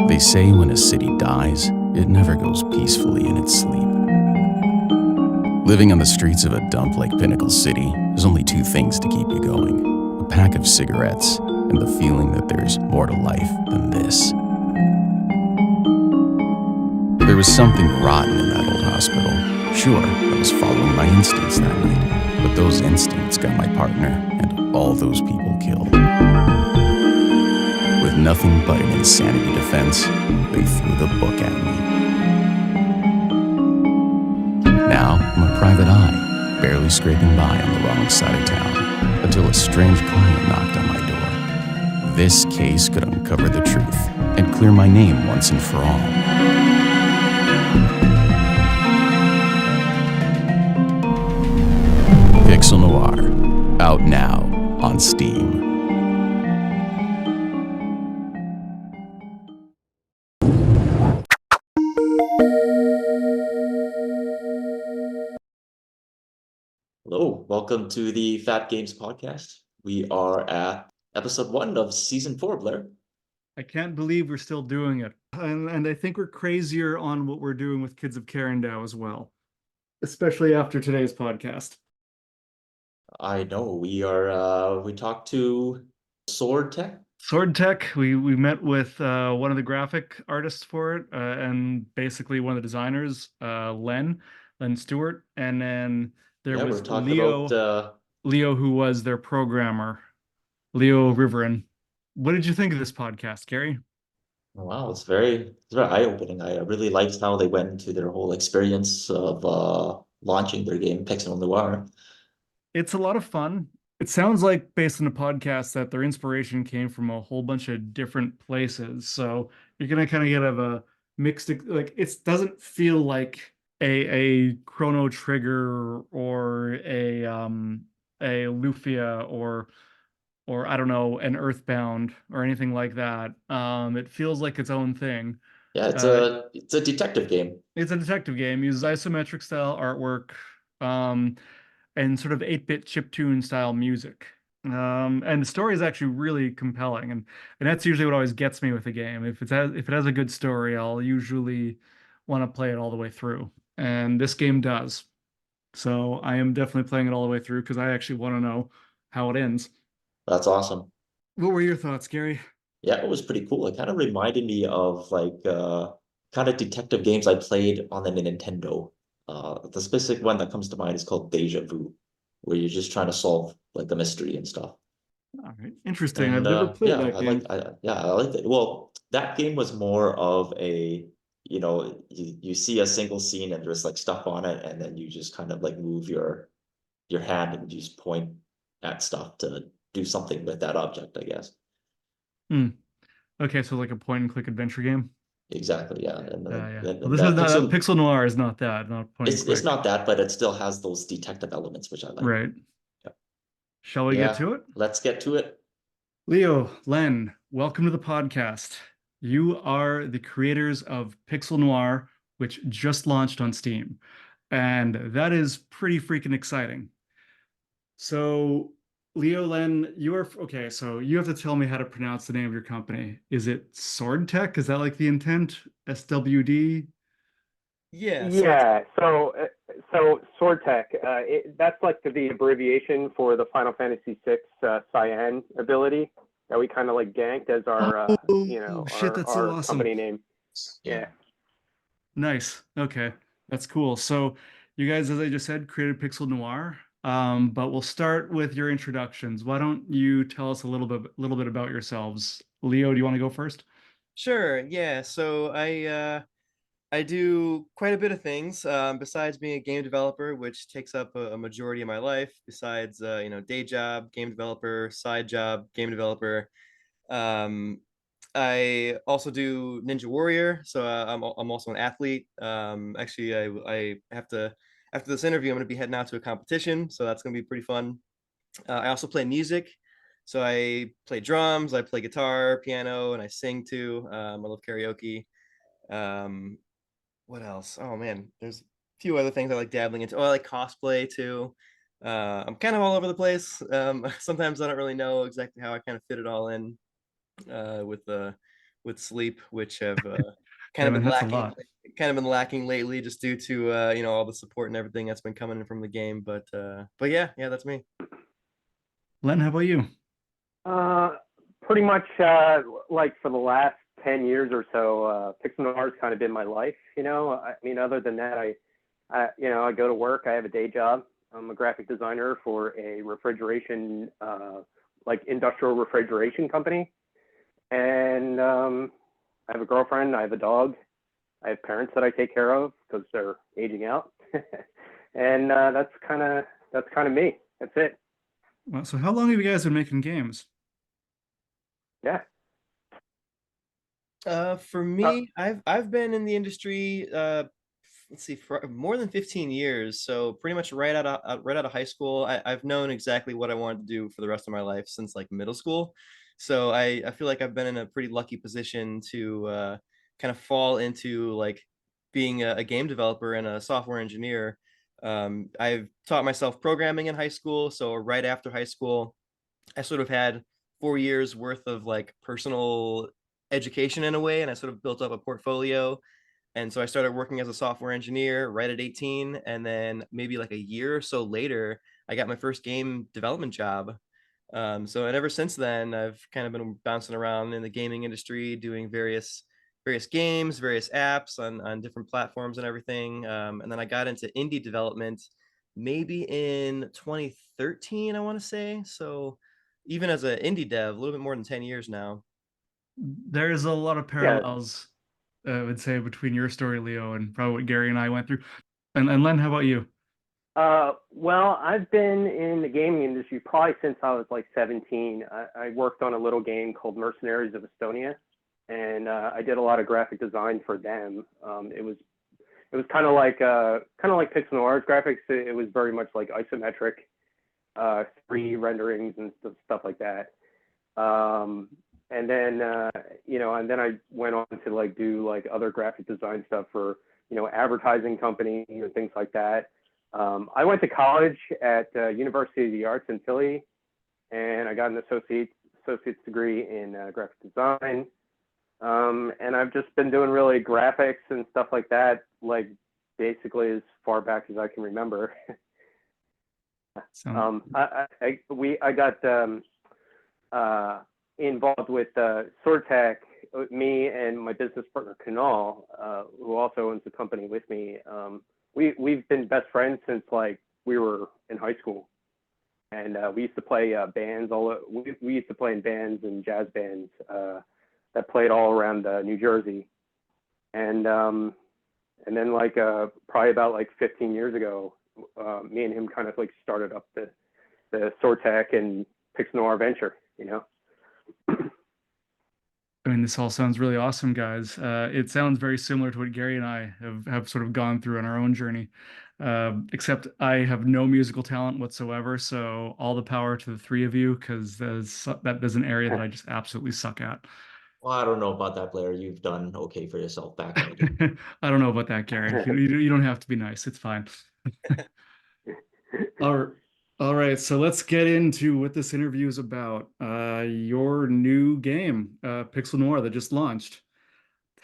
They say when a city dies, it never goes peacefully in its sleep. Living on the streets of a dump like Pinnacle City, there's only two things to keep you going: a pack of cigarettes and the feeling that there's more to life than this. There was something rotten in that old hospital. Sure, I was following my instincts that night, but those instincts got my partner and all those people killed. With nothing but an insanity defense, they threw the book at me. Now I'm a private eye, barely scraping by on the wrong side of town, until a strange client knocked on my door. This case could uncover the truth and clear my name once and for all. Pixel Noir, out now on Steam. Hello, welcome to the Phat Games podcast. We are at episode 1 of season 4, Blair. I can't believe we're still doing it. And I think we're crazier on what we're doing with Kids of Karendow as well, especially after today's podcast. I know we talked to SwdTech. SwdTech, we met with one of the graphic artists for it, and basically one of the designers, Len Stewart, and then there was Leo, who was their programmer, Leo Riverin. What did you think of this podcast, Gary? Wow, it's very eye-opening. I really liked how they went into their whole experience of launching their game, Pixel Noir. It's a lot of fun. It sounds like, based on the podcast, that their inspiration came from a whole bunch of different places. So you're gonna kind of get a mixed, like, it doesn't feel like a Chrono Trigger or a Lufia or I don't know, an Earthbound or anything like that. It feels like its own thing. Yeah, it's a detective game. It's a detective game. Uses isometric style artwork, and sort of 8-bit chiptune style music. And the story is actually really compelling, and that's usually what always gets me with a game. If it has a good story, I'll usually want to play it all the way through, and this game does. So I am definitely playing it all the way through because I actually want to know how it ends. That's awesome. What were your thoughts, Gary? Yeah, it was pretty cool. It kind of reminded me of kind of detective games I played on the Nintendo. The specific one that comes to mind is called Deja Vu, where you're just trying to solve like a mystery and stuff. All right, interesting. And I've never played that game. I liked it. Well, that game was more of a, you see a single scene and there's like stuff on it, and then you just kind of like move your hand and you just point at stuff to do something with that object, I guess. Okay, so like a point and click adventure game. Exactly, yeah. Well, this is not Pixel Noir is not that, not point and click. It's not that, but it still has those detective elements, which I like. Right. Yeah. Shall we get to it? Let's get to it. Leo, Len, welcome to the podcast. You are the creators of Pixel Noir, which just launched on Steam, and that is pretty freaking exciting. So, Leo, Len, okay, so you have to tell me how to pronounce the name of your company. Is it SwdTech? Is that like the intent? SWD? Yeah. So SwdTech, that's like the abbreviation for the Final Fantasy VI Cyan ability that we kind of like ganked as our that's so awesome. Company name. Yeah. Nice. Okay, that's cool. So you guys, as I just said, created Pixel Noir. But we'll start with your introductions. Why don't you tell us a little bit about yourselves? Leo, do you want to go first? Sure. Yeah. So I do quite a bit of things besides being a game developer, which takes up a majority of my life. Besides, day job, game developer, side job, game developer. I also do Ninja Warrior, so I'm also an athlete. Actually, I have to, after this interview, I'm going to be heading out to a competition, so that's going to be pretty fun. I also play music, so I play drums, I play guitar, piano, and I sing too. I love karaoke. What else? Oh man, there's a few other things I like dabbling into. Oh, I like cosplay too. I'm kind of all over the place. Sometimes I don't really know exactly how I kind of fit it all in with with sleep, which have Yeah, kind of man, been that's a lacking, lot. lately, just due to all the support and everything that's been coming in from the game. But yeah, that's me. Len, how about you? Uh, Pretty much like for the last 10 years or so, Pixel Noir has kind of been my life. I mean, other than that, I go to work. I have a day job. I'm a graphic designer for a refrigeration, like industrial refrigeration company. And I have a girlfriend. I have a dog. I have parents that I take care of because they're aging out. And that's kind of me. That's it. Well, so how long have you guys been making games? Yeah. For me, I've been in the industry, let's see, for more than 15 years. So pretty much right out of high school, I've known exactly what I wanted to do for the rest of my life since like middle school. So I feel like I've been in a pretty lucky position to kind of fall into like being a game developer and a software engineer. I've taught myself programming in high school. So right after high school, I sort of had 4 years worth of like personal education in a way, and I sort of built up a portfolio. And so I started working as a software engineer right at 18, and then maybe like a year or so later, I got my first game development job. And ever since then, I've kind of been bouncing around in the gaming industry, doing various games, various apps on different platforms and everything. And then I got into indie development maybe in 2013, I want to say. So even as an indie dev, a little bit more than 10 years now. There's a lot of Yeah. parallels, I would say, between your story, Leo, and probably what Gary and I went through. And Len, how about you? Well, I've been in the gaming industry probably since I was like 17. I worked on a little game called Mercenaries of Estonia, and I did a lot of graphic design for them. It was kind of like Pixel Noir's graphics. It was very much like isometric, 3D renderings and stuff like that. And then and then I went on to like do like other graphic design stuff for advertising companies and things like that. I went to college at University of the Arts in Philly, and I got an associate's degree in graphic design. And I've just been doing really graphics and stuff like that, like basically as far back as I can remember. So, I got involved with SwdTech, me and my business partner Karendow, who also owns the company with me. We've been best friends since like we were in high school, and we used to play bands. We used to play in bands and jazz bands that played all around New Jersey, and then like probably about like 15 years ago, me and him kind of like started up the SwdTech and Pixel Noir venture. I mean, this all sounds really awesome, guys. It sounds very similar to what Gary and I have sort of gone through on our own journey, except I have no musical talent whatsoever. So all the power to the three of you, because that is an area that I just absolutely suck at. Well, I don't know about that, Blair. You've done okay for yourself back in the day. I don't know about that, Gary. You don't have to be nice. It's fine. All all right, so let's get into what this interview is about. Your new game, Pixel Noir, that just launched.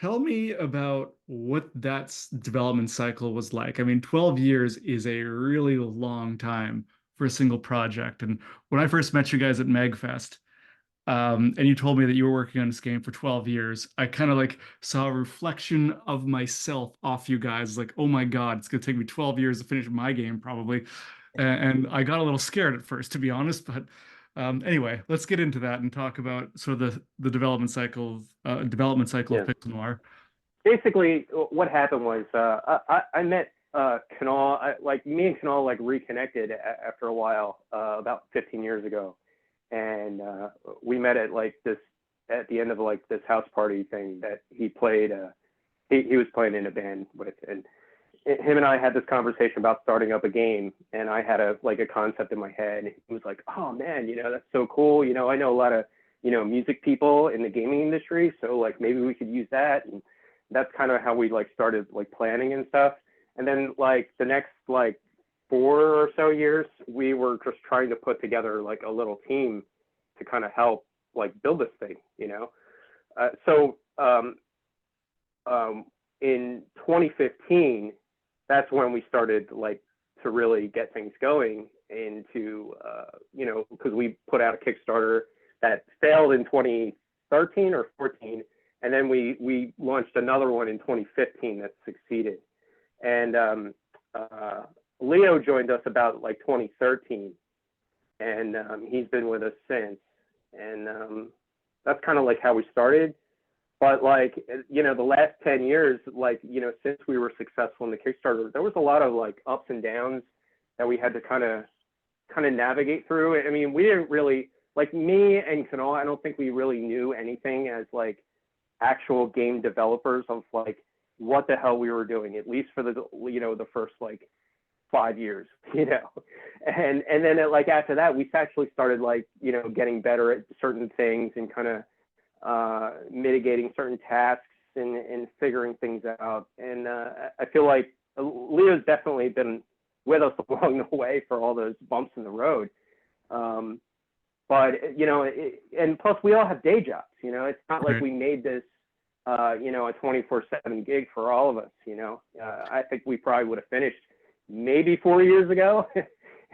Tell me about what that development cycle was like. I mean, 12 years is a really long time for a single project. And when I first met you guys at MagFest, and you told me that you were working on this game for 12 years, I kind of like saw a reflection of myself off you guys. Like, oh my God, it's gonna take me 12 years to finish my game, probably. And I got a little scared at first, to be honest. But anyway, let's get into that and talk about sort of the development cycle of Yeah. Pixel Noir. Basically, what happened was I met Karendow. Like me and Karendow like reconnected after a while about 15 years ago, and we met at like this at the end of like this house party thing that he played. He was playing in a band with, and him and I had this conversation about starting up a game, and I had a concept in my head. And he was like, "Oh man, that's so cool. I know a lot of music people in the gaming industry, so like maybe we could use that." And that's kind of how we like started like planning and stuff. And then like the next like 4 or so years, we were just trying to put together like a little team to kind of help like build this thing. So in 2015, that's when we started like to really get things going into, you know, because we put out a Kickstarter that failed in 2013 or 14. And then we launched another one in 2015 that succeeded. And Leo joined us about like 2013, and he's been with us since. And that's kind of like how we started. But like, you know, the last 10 years, like, you know, since we were successful in the Kickstarter, there was a lot of like ups and downs that we had to kind of navigate through. I mean, we didn't really, like me and Karendow, I don't think we really knew anything as like actual game developers of like what the hell we were doing, at least for the, you know, the first like 5 years, you know. And then like after that, we actually started like, you know, getting better at certain things and kind of mitigating certain tasks and figuring things out. And I feel like Leo's definitely been with us along the way for all those bumps in the road. But, you know, and plus we all have day jobs, you know, it's not like we made this, you know, a 24/7 gig for all of us, you know. I think we probably would have finished maybe 4 years ago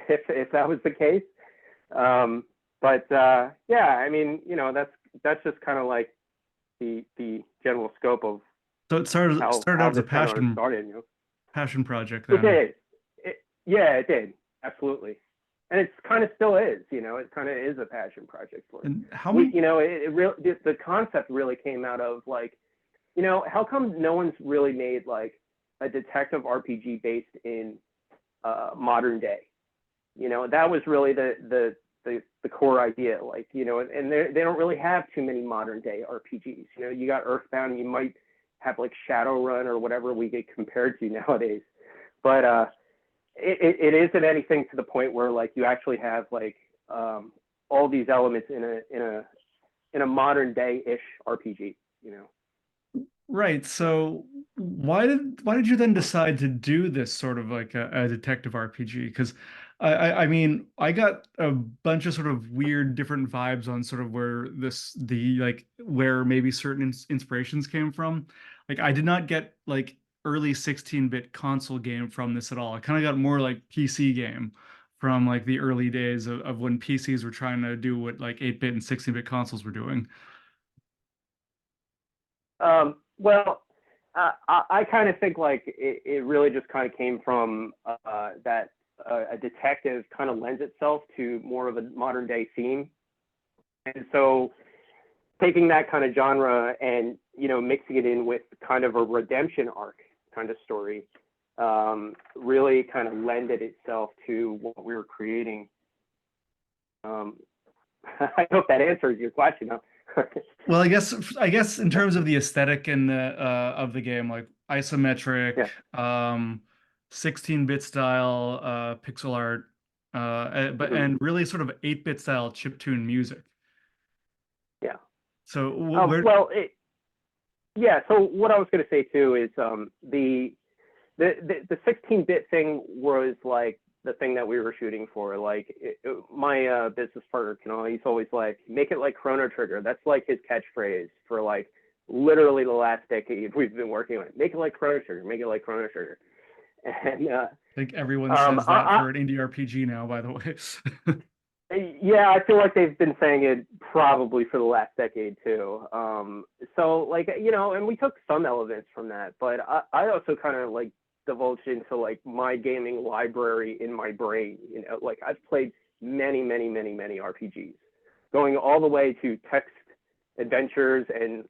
if that was the case. But yeah, I mean, you know, that's just kind of like the general scope of. So it started out as a passion project. Then. It did. Yeah, it did. Absolutely. And it's kind of still is, you know, it kind of is a passion project for us. And how many, you know, the concept really came out of like, you know, how come no one's really made like a detective RPG based in modern day? You know, that was really the core idea, like, you know, and they don't really have too many modern day RPGs. You know, you got Earthbound, you might have like Shadowrun or whatever we get compared to nowadays, but it isn't anything to the point where like you actually have like all these elements in a modern day-ish RPG, you know. Right. So why did you then decide to do this sort of like a detective RPG? Because I mean, I got a bunch of sort of weird different vibes on sort of where where maybe certain inspirations came from. Like I did not get like early 16-bit console game from this at all. I kind of got more like PC game from like the early days of when PCs were trying to do what like 8-bit and 16-bit consoles were doing. Well, I kind of think like it really just kind of came from that a detective kind of lends itself to more of a modern day theme. And so taking that kind of genre and, you know, mixing it in with kind of a redemption arc kind of story really kind of lended itself to what we were creating. I hope that answers your question. Well, I guess in terms of the aesthetic and of the game, like isometric, 16-bit style pixel art, and really sort of 8-bit style chiptune music. Yeah. So so what I was going to say too is the 16-bit thing was like the thing that we were shooting for. Like my business partner, he's always like, make it like Chrono Trigger. That's like his catchphrase for like literally the last decade we've been working on it. Make it like Chrono Trigger. Make it like Chrono Trigger. And I think everyone says that for an indie RPG now, by the way. Yeah, I feel like they've been saying it probably for the last decade too. So like, you know, and we took some elements from that, but I also kind of like divulged into like my gaming library in my brain. You know, like I've played many RPGs, going all the way to text adventures and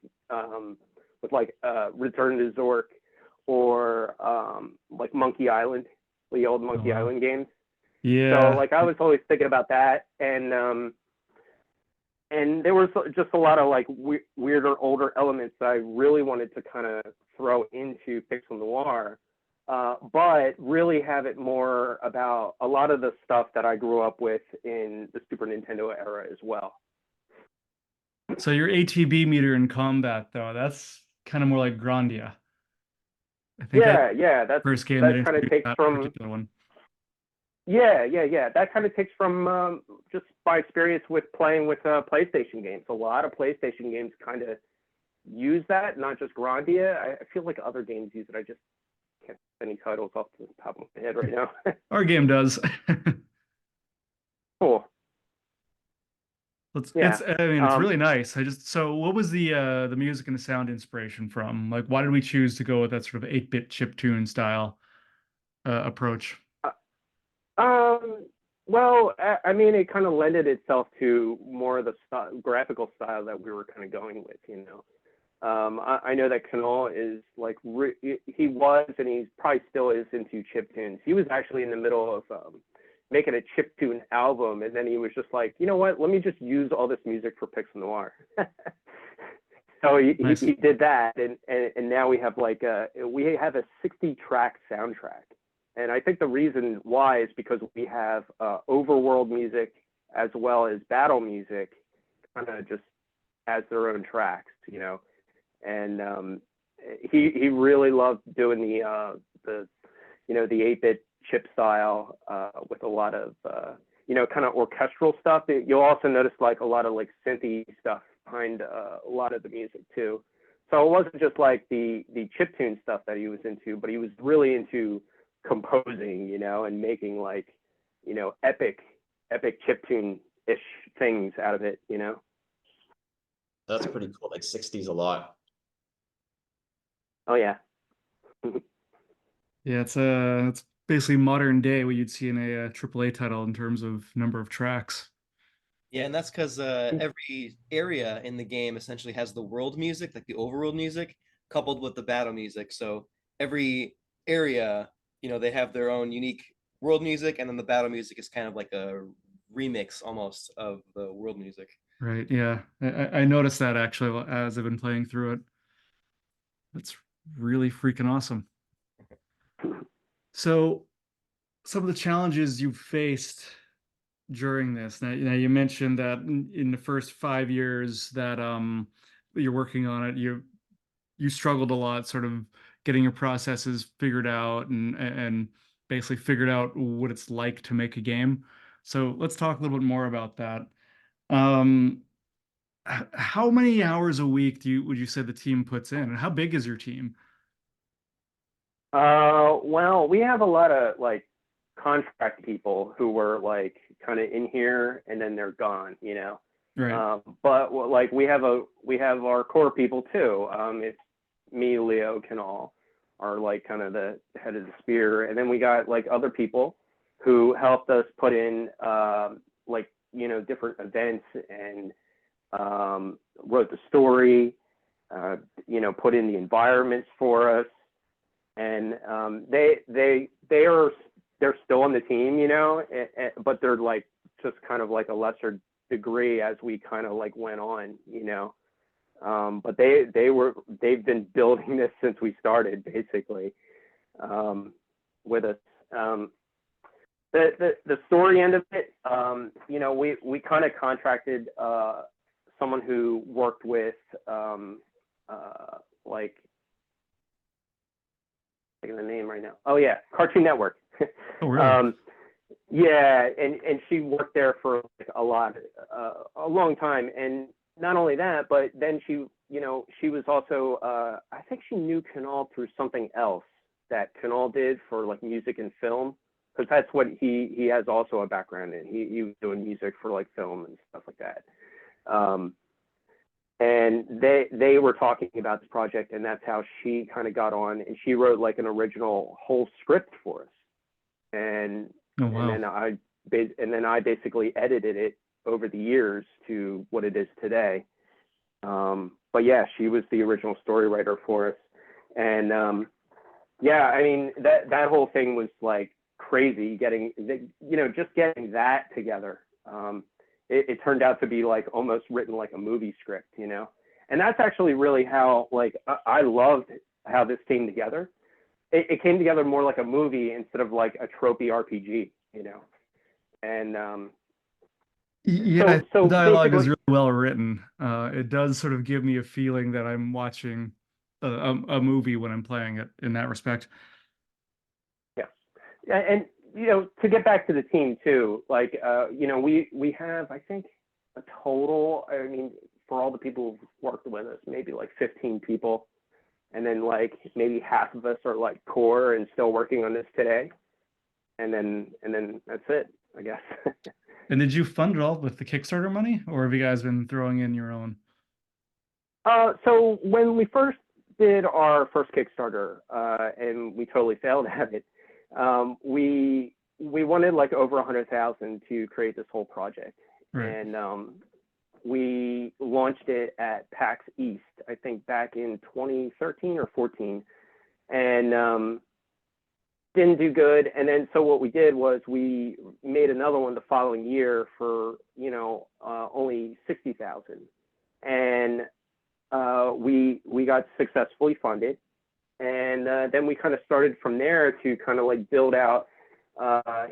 with like Return to Zork or like Monkey Island, the old Monkey Island games. Yeah. So like I was always thinking about that, and there was just a lot of like weirder older elements that I really wanted to kind of throw into Pixel Noir, but really have it more about a lot of the stuff that I grew up with in the Super Nintendo era as well. So your ATB meter in combat, though, that's kind of more like Grandia. I think that's first game that kind of takes from particular one. Yeah. That kind of takes from just my experience with playing with PlayStation games. A lot of PlayStation games kind of use that, not just Grandia. I feel like other games use it. I just can't think of any titles off the top of my head right now. Our game does. Cool. Yeah. I mean, it's really nice. So what was the music and the sound inspiration from? Like, why did we choose to go with that sort of 8-bit chiptune style approach? Well, I mean, it kind of lended itself to more of the graphical style that we were kind of going with, you know. I know that Kanal is like, he was, and he probably still is, into chiptunes. He was actually in the middle of making a chiptune album, and then he was just like, you know what, let me just use all this music for Pixel Noir. So Nice. he did that, and now we have like a 60-track soundtrack. And I think the reason why is because we have overworld music as well as battle music kind of just as their own tracks, you know. And he really loved doing the 8-bit chip style with a lot of kind of orchestral stuff. You'll also notice like a lot of like synthy stuff behind a lot of the music too. So it wasn't just like the chiptune stuff that he was into, but he was really into composing, you know, and making like, you know, epic chiptune-ish things out of it, you know. That's pretty cool. Like 60s a lot. Oh yeah. Yeah, it's basically modern day what you'd see in a AAA title in terms of number of tracks. Yeah, and that's because every area in the game essentially has the world music, like the overworld music, coupled with the battle music. So every area, you know, they have their own unique world music, and then the battle music is kind of like a remix almost of the world music. Right, yeah. I noticed that actually as I've been playing through it. That's really freaking awesome. So some of the challenges you faced during this. Now you mentioned that in the first 5 years that you're working on it, you struggled a lot, sort of getting your processes figured out and basically figured out what it's like to make a game. So let's talk a little bit more about that. Um, how many hours a week would you say the team puts in, and how big is your team? Well, we have a lot of like contract people who were like kind of in here and then they're gone, you know. Right. But like we have our core people too. It's me, Leo, Kanal, are like kind of the head of the spear, and then we got like other people who helped us put in like, you know, different events and wrote the story, you know, put in the environments for us, and they're still on the team, you know, but they're like just kind of like a lesser degree as we kind of like went on, you know. But they've been building this since we started, basically, with us. The story end of it, you know, we kind of contracted someone who worked with like, I'm thinking the name right now. Oh yeah, Cartoon Network. Oh, really? Yeah, and she worked there for like a long time, and not only that, but then she, you know, she was also, I think she knew Kanal through something else that Kanal did for like music and film, because that's what he has also a background in. He was doing music for like film and stuff like that. And they were talking about this project, and that's how she kind of got on, and she wrote like an original whole script for us. And Oh, wow. and then I basically edited it over the years to what it is today. But yeah, she was the original story writer for us. And yeah, I mean, that whole thing was like crazy, just getting that together. It turned out to be like almost written like a movie script, you know. And that's actually really how, like, I loved how this came together. It came together more like a movie instead of like a tropey RPG, you know. And yeah, so the dialogue is basically, really well written. It does sort of give me a feeling that I'm watching a movie when I'm playing it in that respect. yeah. And you know, to get back to the team too, like you know, we have, I think, a total, I mean, for all the people who've worked with us, maybe like 15 people. And then like maybe half of us are like core and still working on this today. And then that's it, I guess. And did you fund it all with the Kickstarter money, or have you guys been throwing in your own? So when we first did our first Kickstarter, and we totally failed at it, we wanted like over 100,000 to create this whole project. Right. And we launched it at PAX East, I think back in 2013 or 14, and didn't do good. And then so what we did was we made another one the following year for, you know, only 60,000. And we got successfully funded. And then we kind of started from there to kind of like build out,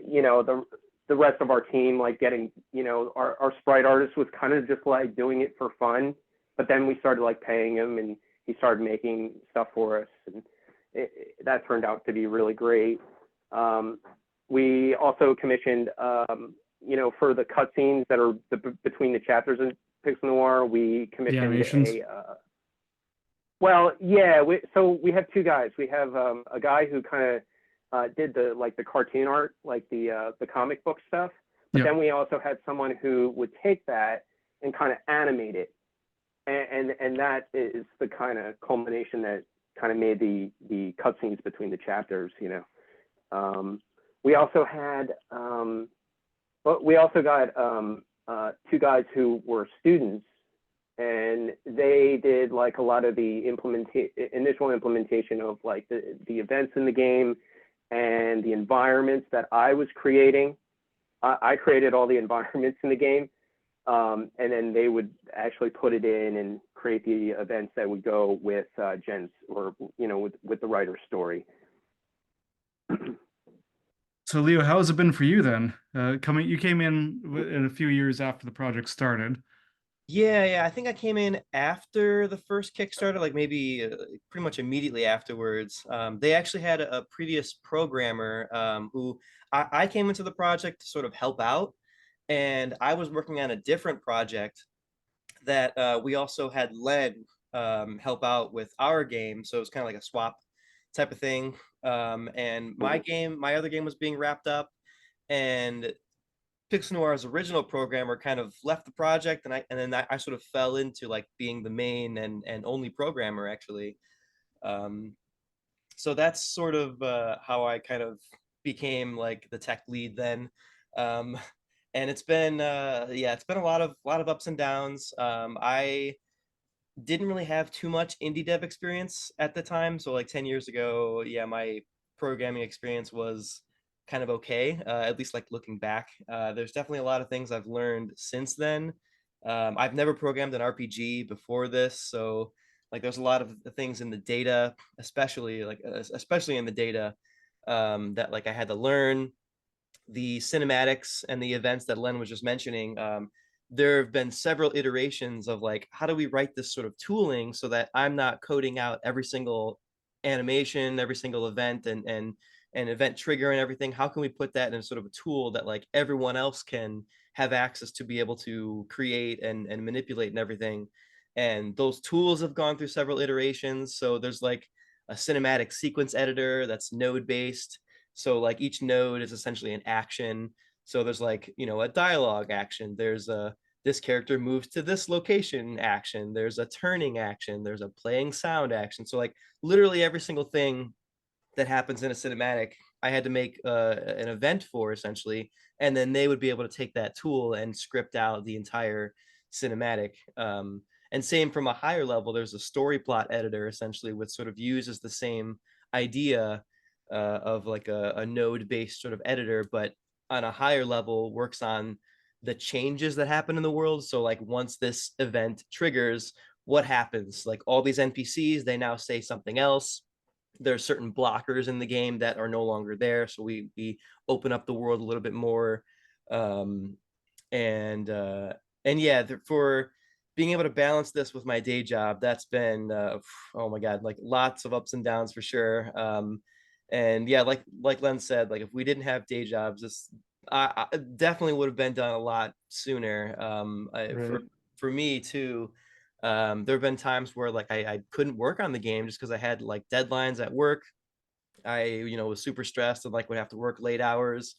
you know, the rest of our team, like getting, you know, our sprite artist was kind of just like doing it for fun. But then we started like paying him, and he started making stuff for us. And that turned out to be really great. We also commissioned, you know, for the cutscenes that are between the chapters in Pixel Noir, we commissioned well, yeah. So we have two guys. We have a guy who kind of did the cartoon art, like the comic book stuff. But then we also had someone who would take that and kind of animate it, and that is the kind of culmination that kind of made the cutscenes between the chapters. You know, we also had, but we also got two guys who were students, and they did like a lot of the initial implementation of like the events in the game and the environments that I was creating. I created all the environments in the game, and then they would actually put it in and create the events that would go with Jen's, or you know, with the writer's story. So Leo, how has it been for you then? You came in a few years after the project started. Yeah, I think I came in after the first Kickstarter, like maybe pretty much immediately afterwards. They actually had a previous programmer who I came into the project to sort of help out, and I was working on a different project that we also had Len help out with our game, so it was kind of like a swap type of thing. And my other game was being wrapped up, and Pixel Noir's original programmer kind of left the project, and then I sort of fell into like being the main and only programmer actually. So that's sort of how I kind of became like the tech lead then. And it's been it's been a lot of ups and downs. I didn't really have too much indie dev experience at the time, so like 10 years ago, yeah, my programming experience was kind of okay, at least like looking back. There's definitely a lot of things I've learned since then. I've never programmed an RPG before this, so like there's a lot of things in the data, especially in the data, that like I had to learn. The cinematics and the events that Len was just mentioning, there have been several iterations of like, how do we write this sort of tooling so that I'm not coding out every single animation, every single event, and event trigger and everything. How can we put that in sort of a tool that like everyone else can have access to be able to create and manipulate and everything? And those tools have gone through several iterations. So there's like a cinematic sequence editor that's node based. So like each node is essentially an action. So there's like, you know, a dialogue action. There's a this character moves to this location action. There's a turning action. There's a playing sound action. So like literally every single thing that happens in a cinematic, I had to make an event for essentially, and then they would be able to take that tool and script out the entire cinematic. And same from a higher level, there's a story plot editor essentially, which sort of uses the same idea of like a node-based sort of editor, but on a higher level works on the changes that happen in the world. So like once this event triggers, what happens? Like all these NPCs, they now say something else. There's certain blockers in the game that are no longer there, so we open up the world a little bit more. And yeah, for being able to balance this with my day job, that's been oh my god, like lots of ups and downs for sure. And yeah, like Len said, like if we didn't have day jobs, this I definitely would have been done a lot sooner. Right. For me too, There have been times where like I couldn't work on the game just because I had like deadlines at work. I, was super stressed and like would have to work late hours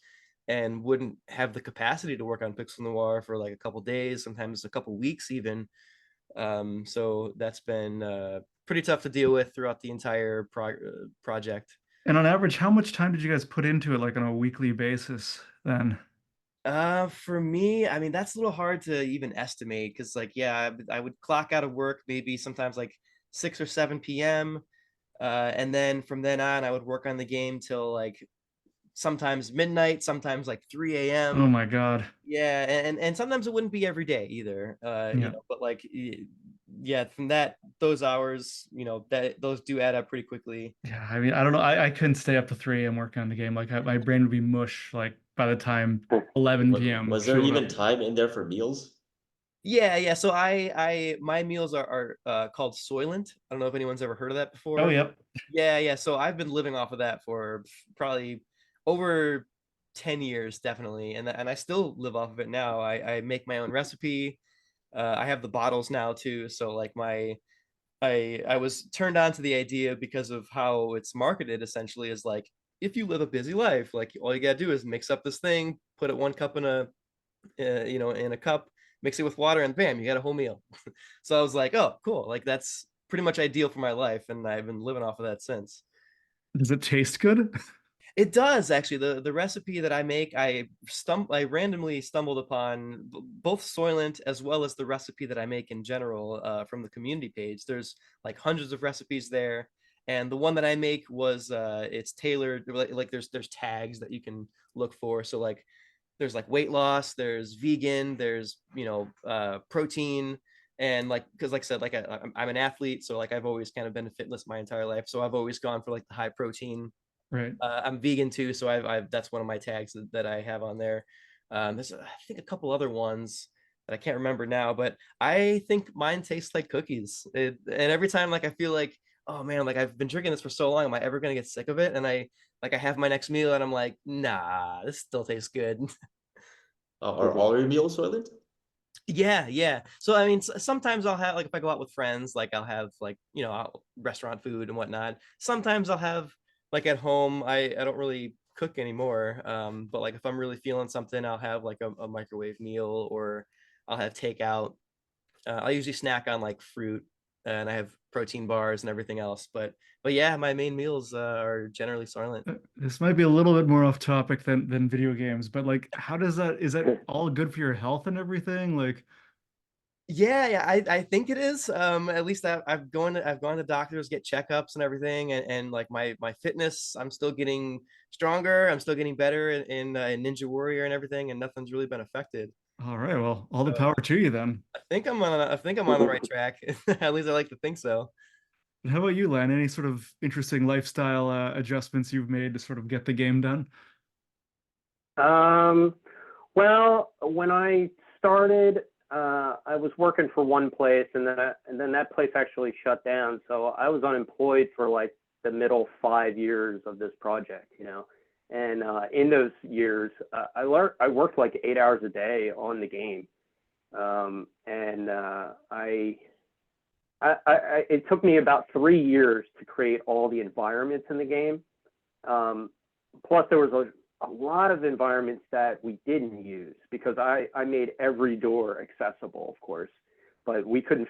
and wouldn't have the capacity to work on Pixel Noir for like a couple days, sometimes a couple weeks even. So that's been pretty tough to deal with throughout the entire project. And on average, how much time did you guys put into it, like on a weekly basis then? For me, I mean, that's a little hard to even estimate because, like, yeah, I would clock out of work maybe sometimes like 6 or 7 p.m. And then from then on, I would work on the game till like sometimes midnight, sometimes like 3 Oh a.m. my God. Yeah, and sometimes it wouldn't be every day either. Yeah. But like, yeah, from those hours, that those do add up pretty quickly. Yeah, I mean, I don't know. I couldn't stay up to 3 a.m. working on the game. Like my brain would be mush like by the time 11 p.m. Was there showed even up. time in there for meals? Yeah. So my meals are called Soylent. I don't know if anyone's ever heard of that Oh, before. yep. Yeah. So I've been living off of that for probably over 10 years, definitely, and I still live off of it now. I make my own recipe. I have the bottles now too. So like I was turned on to the idea because of how it's marketed. Essentially, is like if you live a busy life, like all you gotta do is mix up this thing, put it 1 cup in in a cup, mix it with water, and bam, you got a whole meal. So I was like, oh, cool. Like that's pretty much ideal for my life, and I've been living off of that since. Does it taste good? It does actually. The recipe that I make, I randomly stumbled upon both Soylent as well as the recipe that I make in general from the community page. There's like hundreds of recipes there, and the one that I make was it's tailored like there's tags that you can look for. So like there's like weight loss, there's vegan, there's protein, and like because like I said, like I'm an athlete, so like I've always kind of been in fitness my entire life, so I've always gone for like the high protein. Right. I'm vegan too, so I've that's one of my tags that I have on there. There's I think a couple other ones that I can't remember now, but I think mine tastes like cookies. And every time like I feel like, oh man, like I've been drinking this for so long, am I ever gonna get sick of it? And I have my next meal and I'm like, nah, this still tastes good. Are all your meals Soylent? Yeah. So I mean, sometimes I'll have like if I go out with friends, like I'll have like restaurant food and whatnot. Sometimes I'll have like at home. I don't really cook anymore. But like if I'm really feeling something, I'll have like a microwave meal or I'll have takeout. I usually snack on like fruit and I have protein bars and everything else. But yeah, my main meals are generally Soylent. This might be a little bit more off topic than video games, but like, how does that, is that all good for your health and everything? Like, Yeah, I think it is. At least I've gone to doctors, get checkups and everything, and like my fitness, I'm still getting stronger. I'm still getting better in Ninja Warrior and everything, and nothing's really been affected. all right, well, all the So power to you then. I think I'm on the right track. At least I like to think so. And how about you, Len? Any sort of interesting lifestyle adjustments you've made to sort of get the game done? Um, well, when I started, I was working for one place, and then that place actually shut down. So I was unemployed for like the middle 5 years of this project, And in those years, I worked like 8 hours a day on the game, and it took me about 3 years to create all the environments in the game. Plus, there was a lot of environments that we didn't use because I made every door accessible, of course, but we couldn't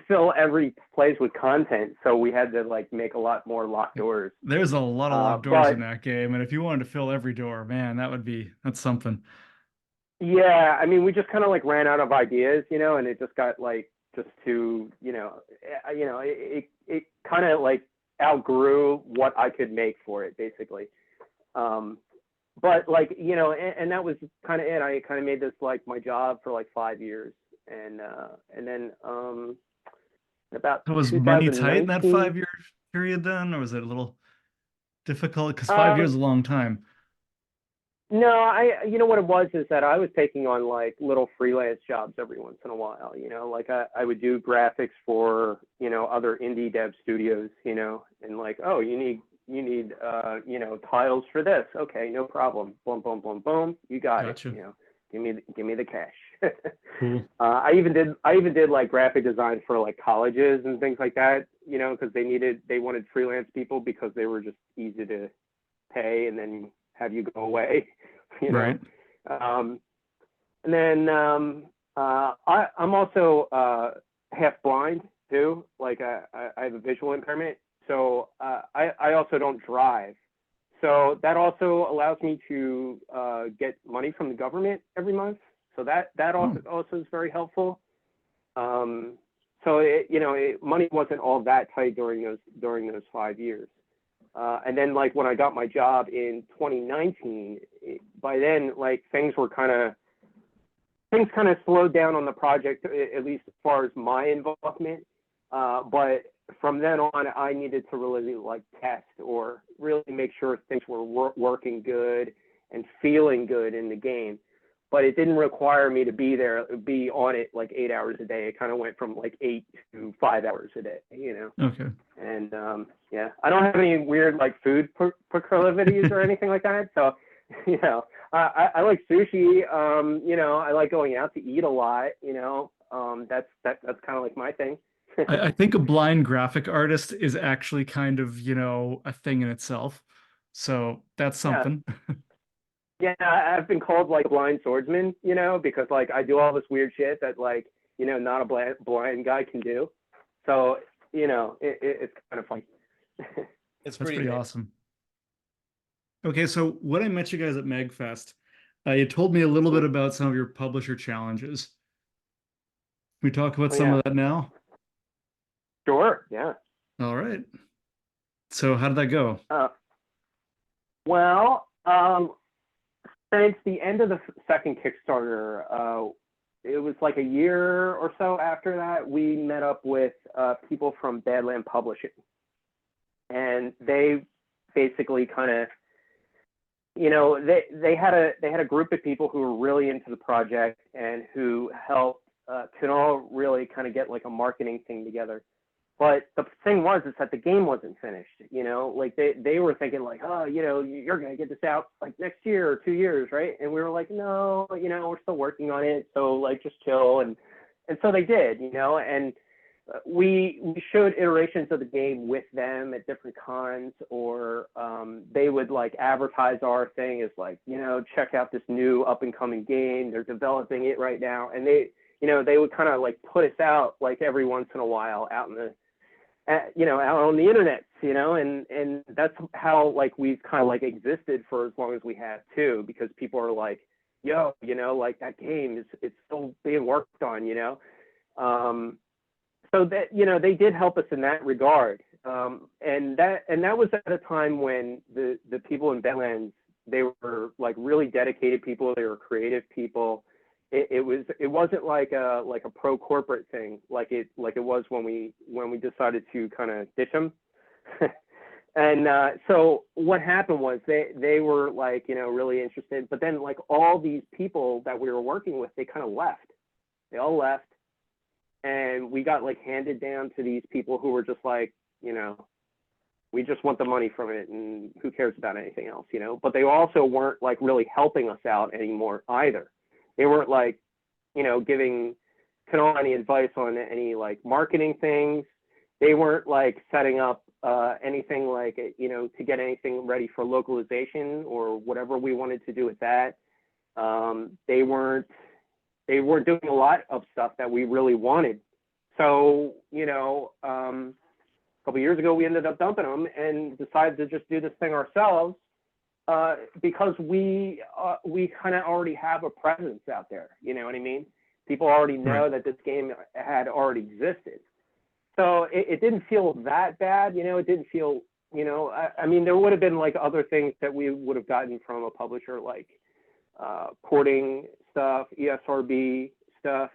fill every place with content, so we had to like make a lot more locked doors. There's a lot of locked doors in that game, and if you wanted to fill every door, man, that's something. Yeah, I mean, we just kind of like ran out of ideas, and it just got like just too, it kind of like outgrew what I could make for it, basically. But like, and that was kind of it. I kind of made this like my job for like 5 years, and then about So was money tight in that 2019. 5 year period then, or was it a little difficult? Because 5 years is a long time. No, you know what it was is that I was taking on like little freelance jobs every once in a while, like I would do graphics for, other indie dev studios, and like, oh, you need tiles for this. Okay, no problem. Boom, boom, boom, boom. You got Gotcha. it. Give me the cash. Cool. I even did like graphic design for like colleges and things like that, you know, because they wanted freelance people because they were just easy to pay and then have you go away, you know. Right. And then I'm also half blind too. Like I have a visual impairment, so I also don't drive. So that also allows me to get money from the government every month. So that also is very helpful. So money wasn't all that tight during those 5 years. And then like when I got my job in 2019, by then like things kind of slowed down on the project, at least as far as my involvement. But from then on, I needed to really like test or really make sure things were working good and feeling good in the game. But it didn't require me to be on it like 8 hours a day. It kind of went from like 8 to 5 hours a day, you know? Okay. And yeah, I don't have any weird like food proclivities or anything like that. So, you know, I like sushi. You know, I like going out to eat a lot, you know, that's kind of like my thing. I think a blind graphic artist is actually kind of, you know, a thing in itself. So that's something. Yeah, I've been called like blind swordsman, you know, because like I do all this weird shit that like, you know, not a blind guy can do. So, you know, it's kind of funny. It's That's pretty neat. awesome. Okay, so when I met you guys at MegFest, you told me a little bit about some of your publisher challenges. Can we talk about some of that now? Sure, yeah. All right. So how did that go? Well, since the end of the second Kickstarter, it was like a year or so after that, we met up with people from Badland Publishing. And they basically kind of, you know, they had a group of people who were really into the project and who helped Karendow really kind of get like a marketing thing together. But the thing is that the game wasn't finished, you know, like they were thinking like, oh, you know, you're going to get this out like next year or 2 years, right? And we were like, no, you know, we're still working on it. So like, just chill. And so they did, you know, and we showed iterations of the game with them at different cons, or they would like advertise our thing as like, you know, check out this new up and coming game. They're developing it right now. And they, you know, they would kind of like put us out like every once in a while out in the, you know, out on the internet, you know, and that's how like we've kind of like existed for as long as we have too, because people are like, yo, you know, like that game it's still being worked on, you know. So that, you know, they did help us in that regard. And that was at a time when the people in Badlands, they were like really dedicated people. They were creative people. It wasn't like a pro corporate thing like it was when we decided to kind of ditch them. And so what happened was they were like, you know, really interested, but then like all these people that we were working with, they kind of left. They all left, and we got like handed down to these people who were just like, you know, we just want the money from it and who cares about anything else, you know. But they also weren't like really helping us out anymore either. They weren't like, you know, giving Karendow any advice on any like marketing things. They weren't like setting up anything like, you know, to get anything ready for localization or whatever we wanted to do with that. They weren't doing a lot of stuff that we really wanted. So, you know, a couple years ago, we ended up dumping them and decided to just do this thing ourselves. Because we kind of already have a presence out there, you know what I mean? People already know that this game had already existed. So it didn't feel that bad, you know, it didn't feel, you know, I mean, there would have been like other things that we would have gotten from a publisher, like porting stuff, ESRB stuff,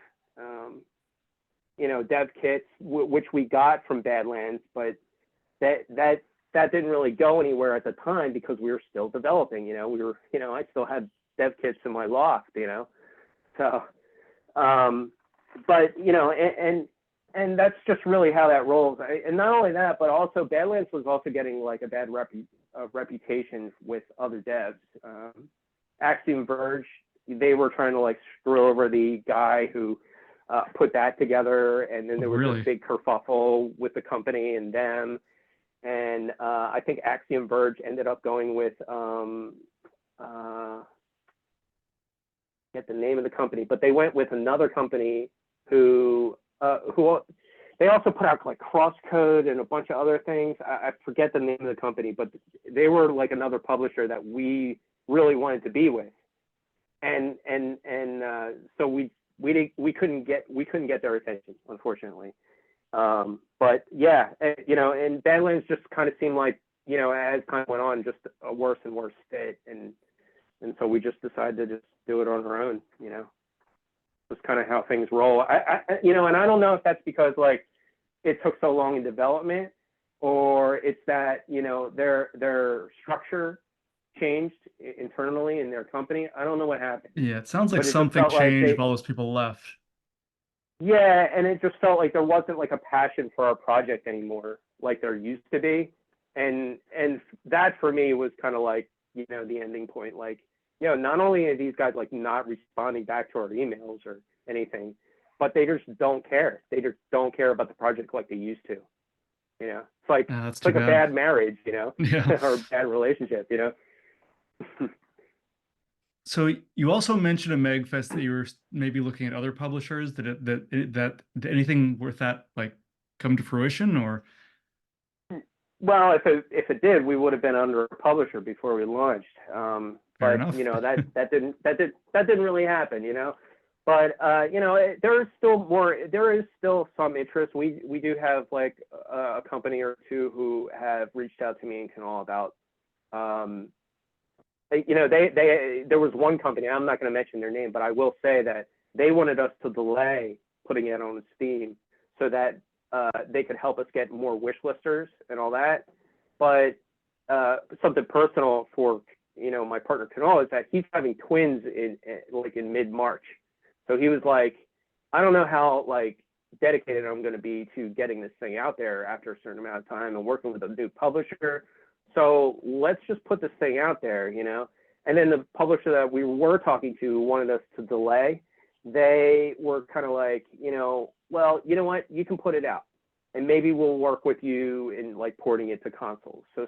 you know, dev kits, which we got from Badlands, but that didn't really go anywhere at the time because we were still developing, you know, I still had dev kits in my loft, you know, so, but, you know, and that's just really how that rolls. And not only that, but also Badlands was also getting like a bad reputation with other devs. Axiom Verge they were trying to like screw over the guy who put that together, and then there was Really? this big kerfuffle with the company and them, and I think Axiom Verge ended up going with get the name of the company, but they went with another company who they also put out like Crosscode and a bunch of other things. I forget the name of the company, but they were like another publisher that we really wanted to be with, and so we couldn't get their attention, unfortunately. But yeah, you know, and Badlands just kind of seemed like, you know, as time went on, just a worse and worse fit, and so we just decided to just do it on our own, you know. That's kind of how things roll. I you know, and I don't know if that's because like it took so long in development, or it's that, you know, their structure changed internally in their company. I don't know what happened. Yeah, it sounds like But it just something felt like changed they- while those people left. Yeah, and it just felt like there wasn't like a passion for our project anymore, like there used to be, and that for me was kind of like, you know, the ending point. Like, you know, not only are these guys like not responding back to our emails or anything, but they just don't care. They just don't care about the project like they used to. You know, it's like That's it's like too a bad. bad marriage, you know, Yeah. or a bad relationship, you know. So you also mentioned a MegFest that you were maybe looking at other publishers. Did anything worth that like come to fruition, or? Well, if it did, we would have been under a publisher before we launched. Fair But enough. you know, that didn't really happen, you know. But you know, there is still some interest. We do have like a company or two who have reached out to me and Canal about you know, there was one company, I'm not going to mention their name, but I will say that they wanted us to delay putting it on Steam so that they could help us get more wish listers and all that. But something personal for, you know, my partner Canal is that he's having twins in mid-March. So he was like, I don't know how like dedicated I'm going to be to getting this thing out there after a certain amount of time and working with a new publisher. So let's just put this thing out there, you know. And then the publisher that we were talking to wanted us to delay. They were kind of like, you know, well, you know what, you can put it out, and maybe we'll work with you in like porting it to consoles. So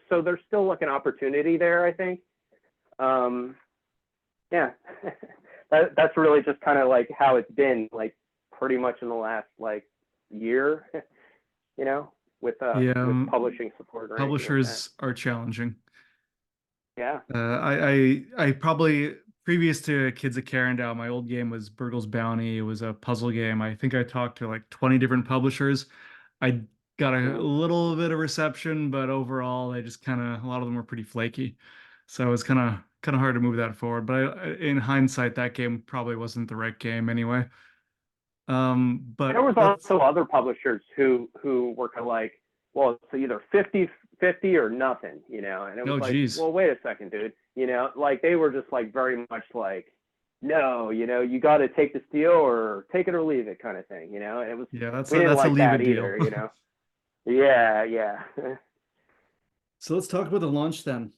so there's still like an opportunity there, I think. Yeah, that's really just kind of like how it's been, like pretty much in the last like year, you know. With publishing support or publishers are challenging. Yeah. I probably, previous to Kids at Karendow, my old game was Burgle's Bounty. It was a puzzle game. I think I talked to like 20 different publishers. I got a little bit of reception, but overall, they just kind of, a lot of them were pretty flaky. So it was kind of hard to move that forward. But in hindsight, that game probably wasn't the right game anyway. But there was also other publishers who were kind of like, well, it's either 50-50 or nothing, you know. And it was like, geez. well, wait a second, dude. You know, like they were just like very much like, no, you know, you got to take this deal or take it or leave it kind of thing, you know. And it was, that's we didn't a like leave that it either, deal. you know. Yeah. So let's talk about the launch then.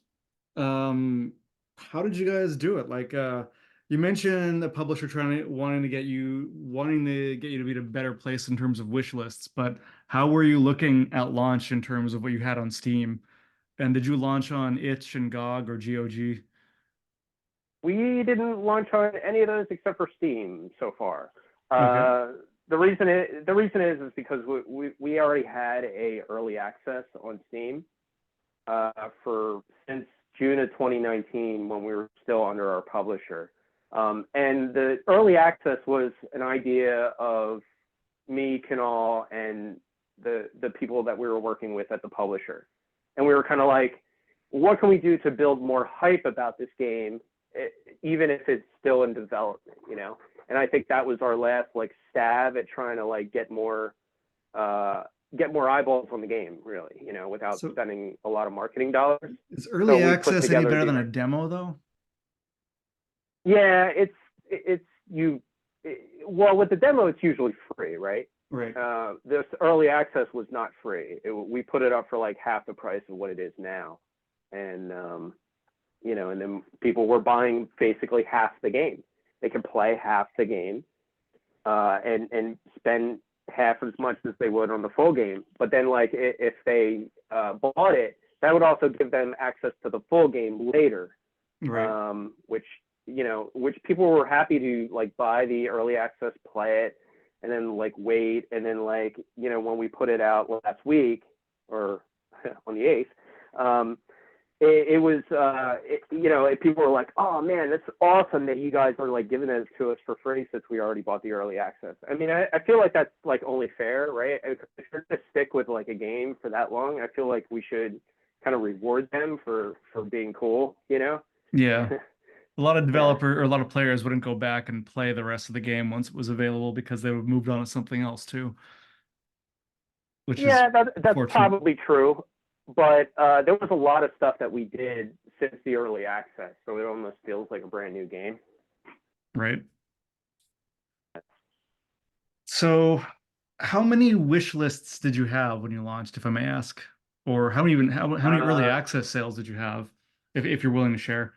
How did you guys do it? Like, you mentioned the publisher wanting to get you to be in a better place in terms of wish lists, but how were you looking at launch in terms of what you had on Steam? And did you launch on itch and GOG or GOG? We didn't launch on any of those except for Steam so far. Okay. The reason is because we already had a early access on Steam since June of 2019 when we were still under our publisher. And the early access was an idea of me, Canal, and the people that we were working with at the publisher. And we were kind of like, what can we do to build more hype about this game, even if it's still in development, you know? And I think that was our last like stab at trying to like get more eyeballs on the game, really, you know, without spending a lot of marketing dollars. Is early access any better than a demo though? Yeah, well, with the demo, it's usually free, right? Right. This early access was not free. We put it up for like half the price of what it is now. And you know, and then people were buying basically half the game. They could play half the game and spend half as much as they would on the full game. But then like if they bought it, that would also give them access to the full game later, Right. which, you know, which people were happy to like buy the early access, play it, and then like wait. And then like, you know, when we put it out last week or on the 8th, it was, you know, people were like, oh man, that's awesome that you guys are like giving it to us for free since we already bought the early access. I mean, I feel like that's like only fair, right? If you're going to stick with like a game for that long, I feel like we should kind of reward them for being cool, you know? Yeah. A lot of Yeah. a lot of players wouldn't go back and play the rest of the game once it was available because they would have moved on to something else too, which is Yeah, that's fortunate. probably true. But there was a lot of stuff that we did since the early access, so it almost feels like a brand new game. Right. So, how many wish lists did you have when you launched, if I may ask? Or how many early Uh, access sales did you have, if you're willing to share?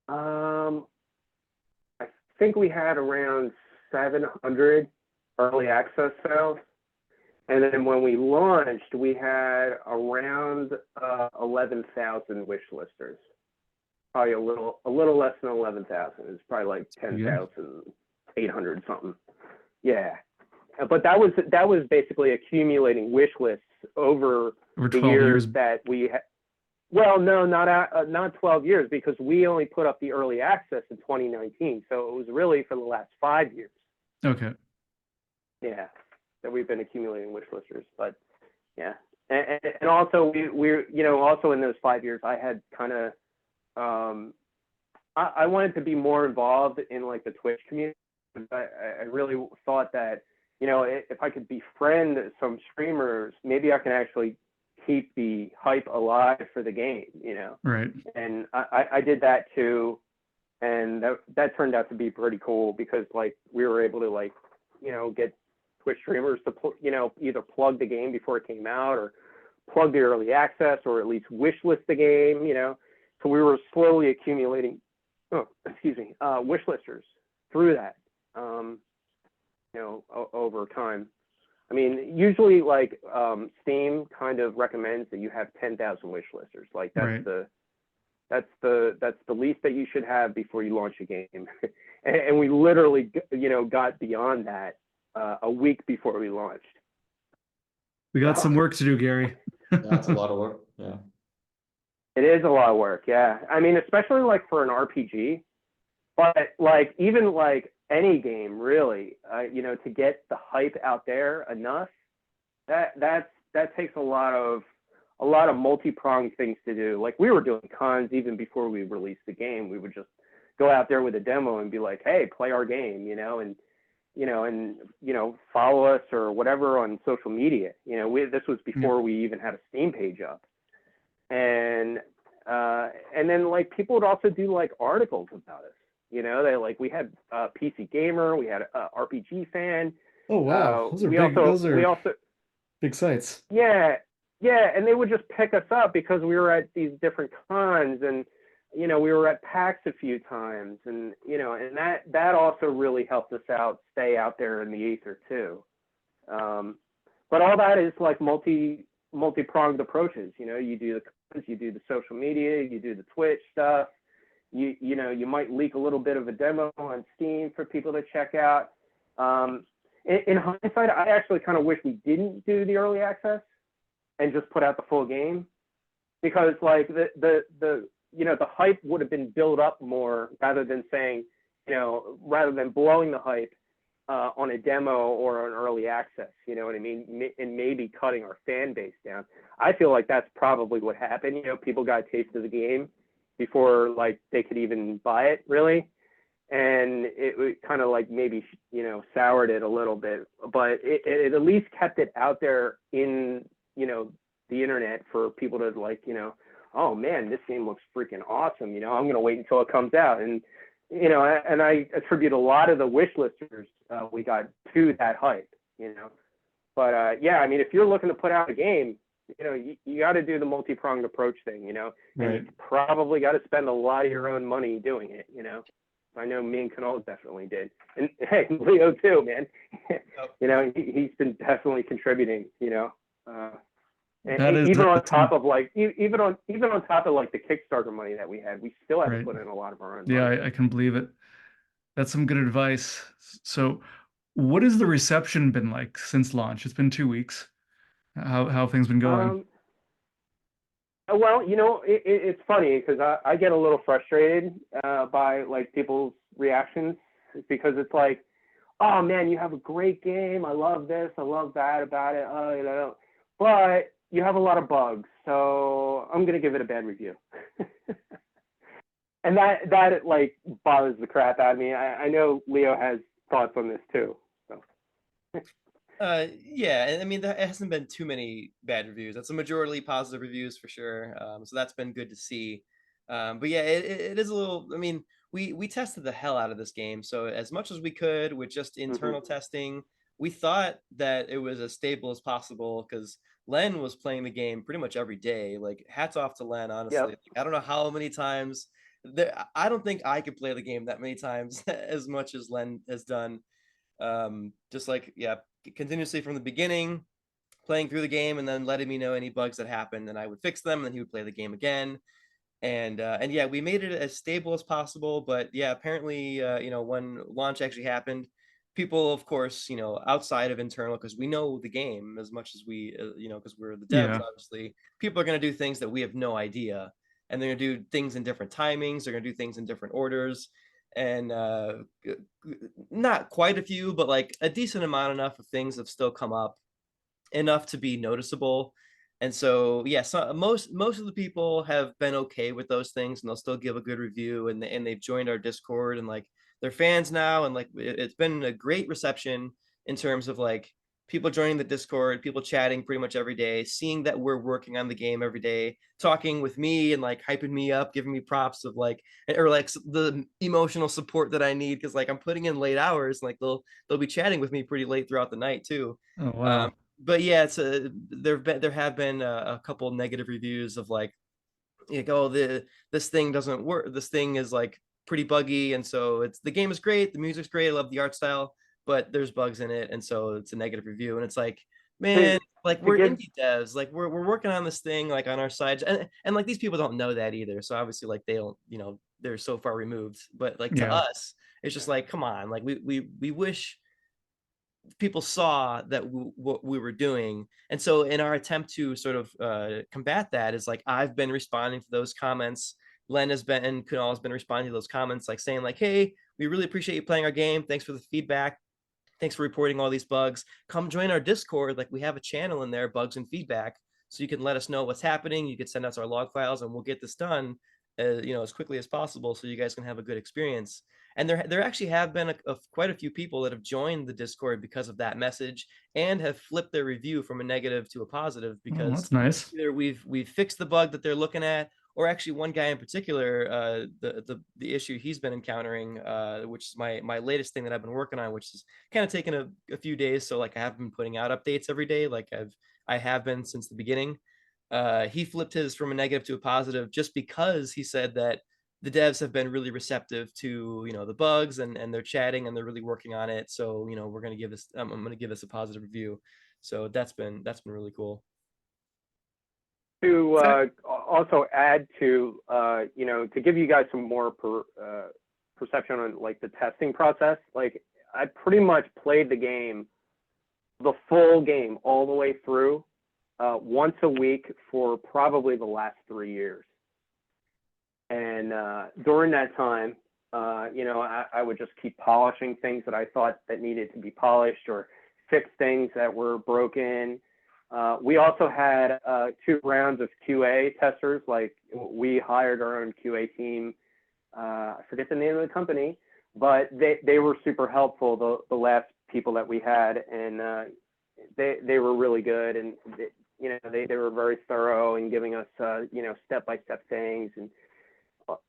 I think we had around 700 early access sales. And then when we launched, we had around 11,000 wish listers. Probably a little less than 11,000. It's probably like Pretty good. 10,800 something. Yeah, but that was basically accumulating wish lists over Over the 12 years years. that we had. Well, no, not 12 years, because we only put up the early access in 2019. So it was really for the last 5 years. Okay. Yeah, that we've been accumulating wish listers. But yeah, and also we're you know, also in those 5 years, I had kind of I wanted to be more involved in like the Twitch community. I really thought that, you know, if I could befriend some streamers, maybe I can actually keep the hype alive for the game, you know. Right. And I did that too, and that turned out to be pretty cool, because like we were able to like, you know, get Twitch streamers to you know, either plug the game before it came out, or plug the early access, or at least wish list the game, you know. So we were slowly accumulating, wish listers through that, you know, over time. I mean, usually like Steam kind of recommends that you have 10,000 wish listers. Like that's Right. the least that you should have before you launch a game. And we literally, you know, got beyond that a week before we launched. We got some work to do, Gary. That's a lot of work. Yeah. It is a lot of work, yeah. I mean, especially like for an RPG, but like even like any game really, you know, to get the hype out there enough, that takes a lot of multi-pronged things to do. Like we were doing cons even before we released the game. We would just go out there with a demo and be like, hey, play our game, you know, and follow us or whatever on social media. You know, this was before we even had a Steam page up. And then like people would also do like articles about us. You know, we had PC Gamer, we had RPG Fan. Oh wow, those are big. We also big sites. Yeah, and they would just pick us up because we were at these different cons, and you know, we were at PAX a few times, and you know, and that also really helped us out, stay out there in the ether too. But all that is like multi-pronged approaches. You know, you do the cons, you do the social media, you do the Twitch stuff. You know, you might leak a little bit of a demo on Steam for people to check out. In hindsight, I actually kind of wish we didn't do the early access and just put out the full game, because like the you know, the hype would have been built up more, rather than saying, you know, rather than blowing the hype on a demo or an early access, you know what I mean? And maybe cutting our fan base down. I feel like that's probably what happened. You know, people got a taste of the game before like they could even buy it really. And it kind of like maybe, you know, soured it a little bit, but it at least kept it out there in, you know, the internet for people to like, you know, oh man, this game looks freaking awesome. You know, I'm going to wait until it comes out. And, you know, and I attribute a lot of the wish listers we got to that hype, you know. But yeah, I mean, if you're looking to put out a game, you got to do the multi-pronged approach thing, and Right. you probably got to spend a lot of your own money doing it, I know me and Karendow definitely did, and hey, Leo too, man. He's been definitely contributing, and That is even on that's top of like even on top of like the Kickstarter money that we had, we still had to Right. put in a lot of our own Yeah, money. I can believe it. That's some good advice. So, what has the reception been like since launch? It's been 2 weeks. How have things been going? Well, it's funny because I get a little frustrated by like people's reactions, because it's like, oh man, you have a great game. I love this. I love that about it. But you have a lot of bugs, so I'm gonna give it a bad review. And that like bothers the crap out of me. I know Leo has thoughts on this too. So. Yeah, and I mean, there hasn't been too many bad reviews. That's a majority positive reviews for sure. So that's been good to see. But yeah, it is a little. I mean, we tested the hell out of this game. So as much as we could with just internal testing, we thought that it was as stable as possible because Len was playing the game pretty much every day. Like, hats off to Len, honestly. Yep. Like, I don't know how many times. I don't think I could play the game that many times as much as Len has done. Just like, yeah, continuously from the beginning, playing through the game and then letting me know any bugs that happened, and I would fix them, and then he would play the game again. And yeah, we made it as stable as possible. But yeah, apparently, when launch actually happened, people, of course, outside of internal, because we know the game as much as we, because we're the devs, Yeah. obviously, people are going to do things that we have no idea, and they're going to do things in different timings. They're going to do things in different orders, and not quite a few, but like a decent amount enough of things have still come up enough to be noticeable. And so, yeah, so most of the people have been okay with those things, and they'll still give a good review, and they've joined our Discord, and like they're fans now, and like it's been a great reception in terms of like people joining the Discord, people chatting pretty much every day, seeing that we're working on the game every day, talking with me and like hyping me up, giving me props of like, or like the emotional support that I need, because like I'm putting in late hours, like they'll be chatting with me pretty late throughout the night too. Oh wow. But yeah, there have been a couple negative reviews of like, oh, this thing doesn't work. This thing is like pretty buggy, and so the game is great, the music's great, I love the art style, but there's bugs in it, and so it's a negative review. And it's like, man, like we're indie devs, like we're working on this thing like on our side, and like these people don't know that either. So obviously, like they don't, they're so far removed. But like to Yeah. us, it's just like, come on, like we wish people saw that what we were doing. And so in our attempt to sort of combat that is like, I've been responding to those comments. Len has been, and Kunal has been responding to those comments, like saying like, hey, we really appreciate you playing our game. Thanks for the feedback. Thanks for reporting all these bugs. Come join our Discord. Like, we have a channel in there, bugs and feedback. So you can let us know what's happening. You can send us our log files, and we'll get this done, as quickly as possible, so you guys can have a good experience. And there actually have been quite a few people that have joined the Discord because of that message, and have flipped their review from a negative to a positive, Oh, because that's nice. either we've fixed the bug that they're looking at, or actually one guy in particular, the issue he's been encountering, which is my latest thing that I've been working on, which is kind of taken a few days. So like I have been putting out updates every day, like I have been since the beginning. He flipped his from a negative to a positive just because he said that the devs have been really receptive to the bugs, and they're chatting, and they're really working on it. So we're gonna give this I'm gonna give this a positive review. So that's been really cool. To also add to to give you guys some more perception on like the testing process, like I pretty much played the full game all the way through once a week for probably the last 3 years. And during that time, I would just keep polishing things that I thought that needed to be polished, or fix things that were broken. We also had 2 rounds of QA testers. Like, we hired our own QA team. I forget the name of the company, but they were super helpful, the last people that we had, and they were really good, and they were very thorough in giving us step-by-step things and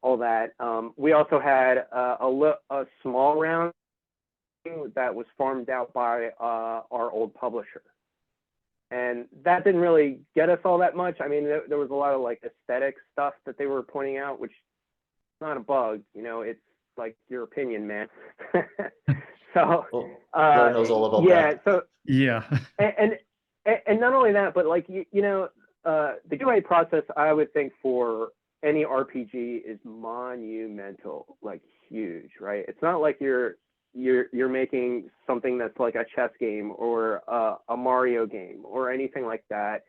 all that. We also had a small round that was farmed out by our old publisher. And that didn't really get us all that much. I mean, there was a lot of like aesthetic stuff that they were pointing out, which is not a bug, you know, it's like your opinion, man. So, Well, Blair knows all about yeah, that. so, Yeah. and not only that, but like, you know, the QA process, I would think for any RPG is monumental, like huge, right? It's not like you're making something that's like a chess game or a Mario game or anything like that.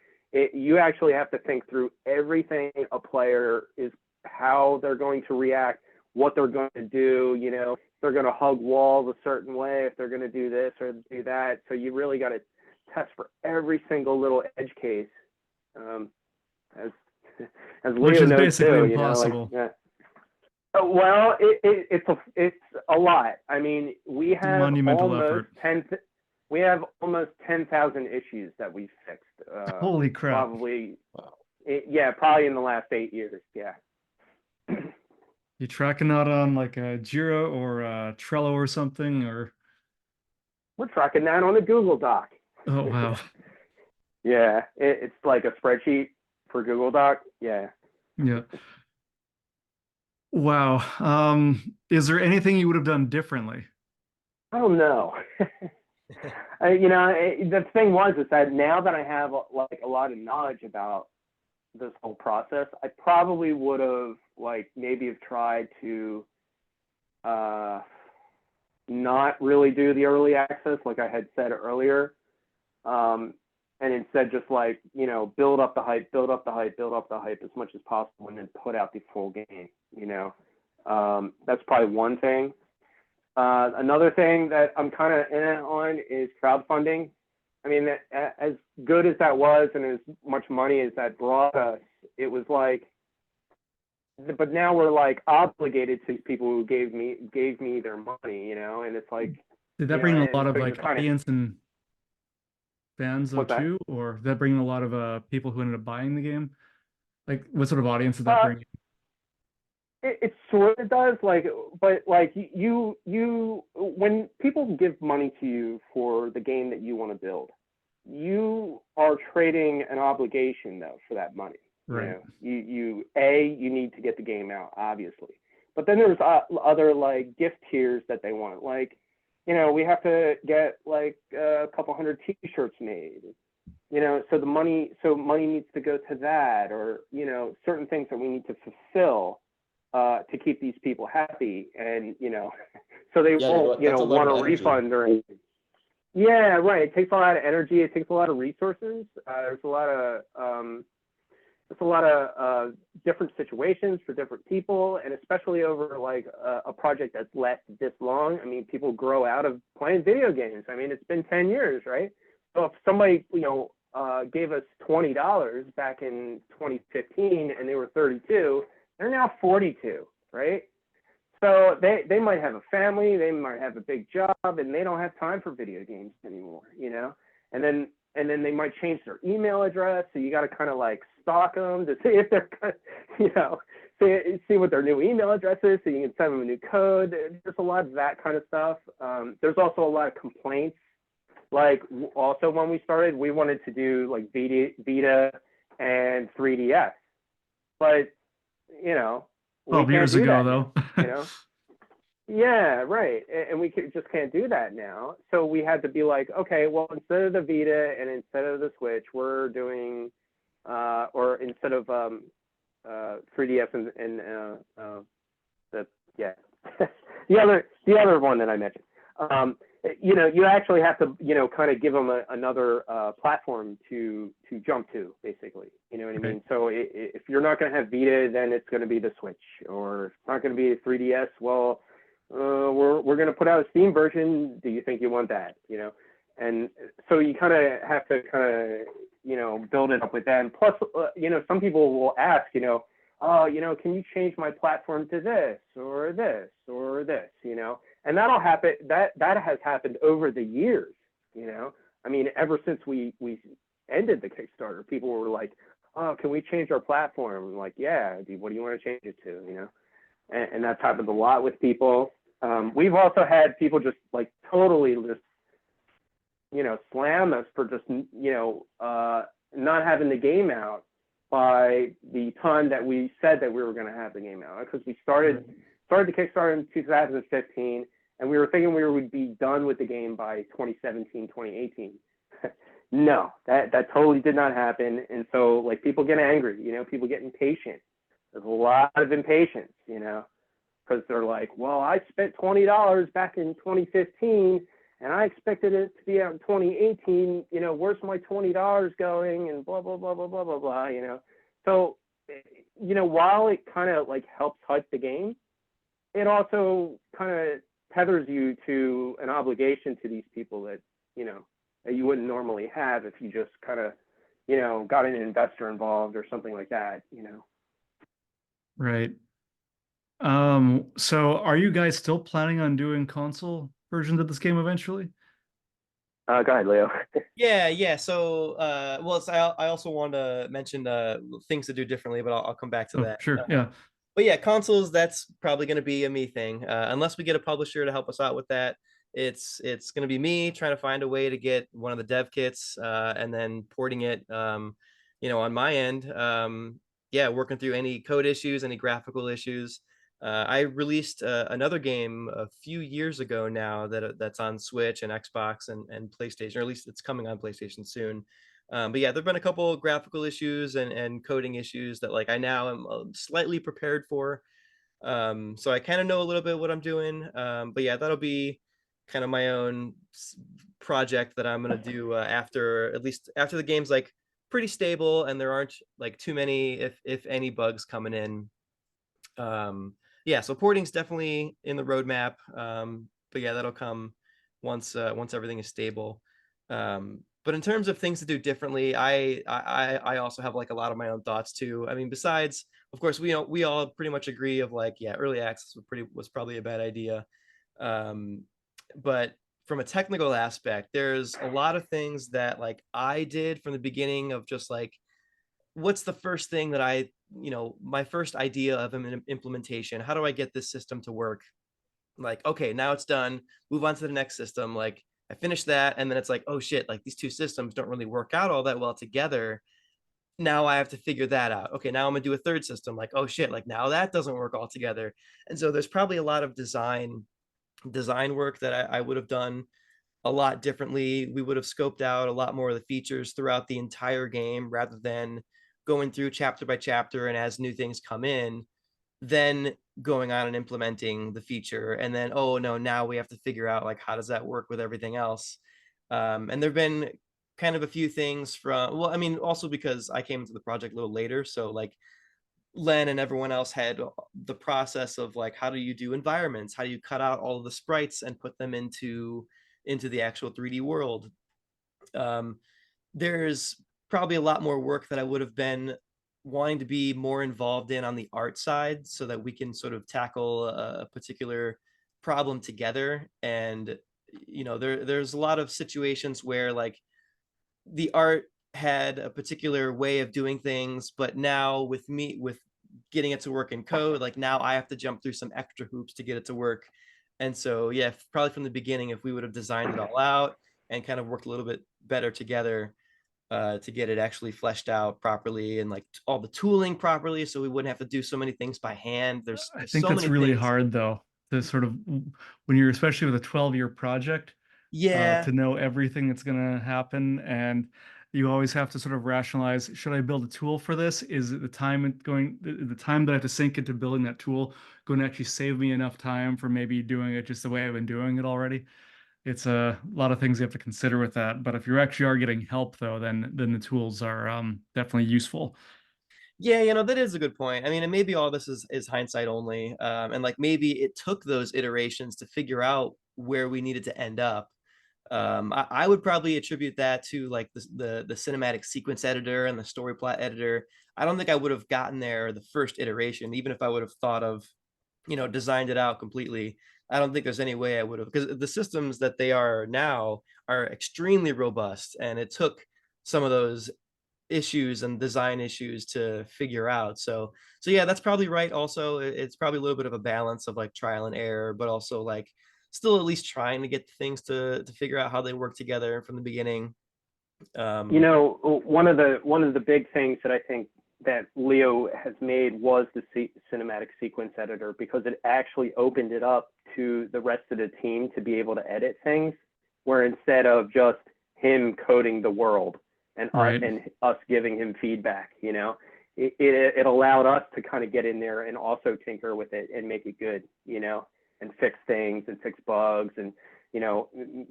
You actually have to think through everything a player is, how they're going to react, what they're going to do, you know, if they're going to hug walls a certain way, if they're going to do this or do that. So you really got to test for every single little edge case, as Which Leo is knows basically too, impossible. you know, like, yeah. Well, it's a lot. I mean, we have Monumental almost effort. we have almost 10,000 issues that we've fixed. Holy crap. Probably, yeah, probably in the last 8 years. Yeah. You tracking that on like a Jira or a Trello or something, or? We're tracking that on a Google Doc. Oh, wow. Yeah, it's like a spreadsheet for Google Doc. Yeah. Yeah. Wow. Is there anything you would have done differently? I don't know. You know, the thing is that now that I have like a lot of knowledge about this whole process, I probably would have like maybe have tried to not really do the early access like I had said earlier, and instead just like, you know, build up the hype as much as possible and then put out the full game, you know. That's probably one thing. Another thing that I'm kind of in on is crowdfunding. I mean, as good as that was and as much money as that brought us, it was like, but now we're like obligated to people who gave me their money, you know, and it's like. Did that bring a lot of so like audience and fans though What's that? too? Or did that bring a lot of people who ended up buying the game? Like what sort of audience did that bring? It sort of does, like, but like you when people give money to you for the game that you want to build, you are trading an obligation though for that money. Right. You know, you need to get the game out, obviously, but then there's other like gift tiers that they want, like, you know, we have to get like a couple hundred T-shirts made, you know, so money needs to go to that, or, you know, certain things that we need to fulfill to keep these people happy, and, you know, so they won't, you know, want a refund or anything. Yeah, right. It takes a lot of energy. It takes a lot of resources. There's a lot of different situations for different people, and especially over like a project that's lasted this long. I mean, people grow out of playing video games. I mean, it's been 10 years, right? So if somebody, you know, gave us $20 back in 2015 and they were 32, they're now 42, right? So they might have a family, they might have a big job, and they don't have time for video games anymore, you know? And then they might change their email address, so you got to kind of like stalk them to see if they're, you know, see what their new email address is, so you can send them a new code. There's a lot of that kind of stuff. There's also a lot of complaints. Like, also when we started, we wanted to do like Vita and 3DS, but, you know, 12 years ago, though. You know? Yeah, right. And we just can't do that now. So we had to be like, okay, well, instead of the Vita and instead of the Switch, we're doing, or instead of 3DS and the other one that I mentioned. You know, you actually have to, you know, kind of give them another platform to jump to, basically. You know what I mean? So if you're not going to have Vita, then it's going to be the Switch, or it's not going to be a 3DS. Well, we're going to put out a Steam version. Do you think you want that? You know, and so you kind of have to you know, build it up with them. Plus, you know, some people will ask, you know, oh, you know, can you change my platform to this or this or this? You know. And that'll happen. That has happened over the years, you know. I mean, ever since we ended the Kickstarter, people were like, "Oh, can we change our platform?" I'm like, yeah. What do you want to change it to? You know, and that's happened a lot with people. We've also had people just like totally just slam us for just, not having the game out by the time that we said that we were going to have the game out, because we started the Kickstarter in 2015, and we were thinking we would be done with the game by 2017, 2018. No, that totally did not happen. And so, like, people get angry, people get impatient. There's a lot of impatience, because they're like, well, I spent $20 back in 2015 and I expected it to be out in 2018, where's my $20 going, and blah, blah, blah, blah, blah, blah, blah, So, while it kind of like helps hype the game, it also kind of tethers you to an obligation to these people that, that you wouldn't normally have if you just kind of, got an investor involved or something like that, Right. So are you guys still planning on doing console versions of this game eventually? Go ahead, Leo. Yeah. So, well, I also want to mention things to do differently, but I'll come back to that. Sure. Yeah. But yeah, consoles, that's probably going to be a me thing. Unless we get a publisher to help us out with that, it's going to be me trying to find a way to get one of the dev kits and then porting it, on my end. Yeah, working through any code issues, any graphical issues. I released another game a few years ago now that's on Switch and Xbox and PlayStation, or at least it's coming on PlayStation soon. But yeah, there've been a couple of graphical issues and coding issues that like I now am slightly prepared for. So I kind of know a little bit what I'm doing. But yeah, that'll be kind of my own project that I'm gonna do after the game's like pretty stable and there aren't like too many, if any, bugs coming in. Yeah, so porting's definitely in the roadmap. But yeah, that'll come once everything is stable. But in terms of things to do differently, I also have like a lot of my own thoughts too. I mean, besides, of course, we all pretty much agree of like, yeah, early access was probably a bad idea. But from a technical aspect, there's a lot of things that like I did from the beginning of just like, what's the first thing that my first idea of an implementation? How do I get this system to work? Like, okay, now it's done. Move on to the next system. Like, I finished that, and then it's like, oh shit, like these two systems don't really work out all that well together. Now I have to figure that out. Okay, now I'm gonna do a third system. Like, oh shit, like now that doesn't work all together. And so there's probably a lot of design work that I would have done a lot differently. We would have scoped out a lot more of the features throughout the entire game rather than going through chapter by chapter and as new things come in, then going on and implementing the feature. And then, oh no, now we have to figure out like, how does that work with everything else? And there've been kind of a few things well, I mean, also because I came into the project a little later. So like Len and everyone else had the process of like, how do you do environments? How do you cut out all of the sprites and put them into the actual 3D world? There's probably a lot more work that I would have been wanting to be more involved in on the art side so that we can sort of tackle a particular problem together. And, there's a lot of situations where like the art had a particular way of doing things, but now with getting it to work in code, like now I have to jump through some extra hoops to get it to work. And so, yeah, probably from the beginning, if we would have designed it all out and kind of worked a little bit better together to get it actually fleshed out properly and like all the tooling properly, so we wouldn't have to do so many things by hand. There's I think so that's many really things. hard though, to sort of, when you're especially with a 12-year project, Yeah. to know everything that's going to happen. And you always have to sort of rationalize, should I build a tool for this? Is it the time the time that I have to sink into building that tool going to actually save me enough time for maybe doing it just the way I've been doing it already? It's a lot of things you have to consider with that. But if you actually are getting help though, then the tools are definitely useful. Yeah, that is a good point. I mean, and maybe all this is hindsight only. And like maybe it took those iterations to figure out where we needed to end up. I would probably attribute that to like the cinematic sequence editor and the story plot editor. I don't think I would have gotten there the first iteration, even if I would have thought of, designed it out completely. I don't think there's any way I would have, because the systems that they are now are extremely robust, and it took some of those issues and design issues to figure out. So yeah, that's probably right. Also, it's probably a little bit of a balance of like trial and error, but also like still at least trying to get things to figure out how they work together from the beginning. You know, one of the big things that I think that Leo has made was the cinematic sequence editor, because it actually opened it up to the rest of the team to be able to edit things, where instead of just him coding the world and us giving him feedback, you know, it allowed us to kind of get in there and also tinker with it and make it good, you know, and fix things and fix bugs and, you know,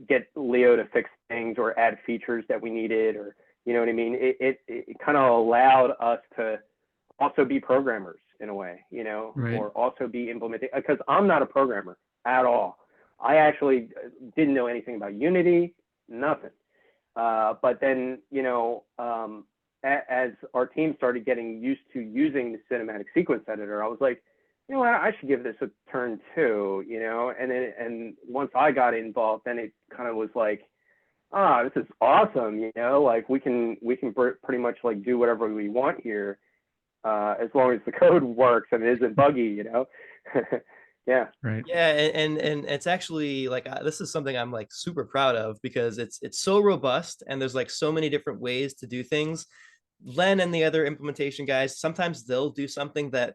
get Leo to fix things or add features that we needed, or, you know what I mean? It kind of allowed us to also be programmers in a way, you know, or also be implementing, because I'm not a programmer at all. I actually didn't know anything about Unity, nothing. But then, you know, as our team started getting used to using the cinematic sequence editor, I was like, you know what, I should give this a turn too, you know? And once I got involved, then it kind of was like, this is awesome, you know, like we can pretty much like do whatever we want here, as long as the code works and isn't buggy, you know? Yeah. Right. Yeah. And it's actually like, this is something I'm like super proud of, because it's so robust and there's like so many different ways to do things. Len and the other implementation guys, sometimes they'll do something that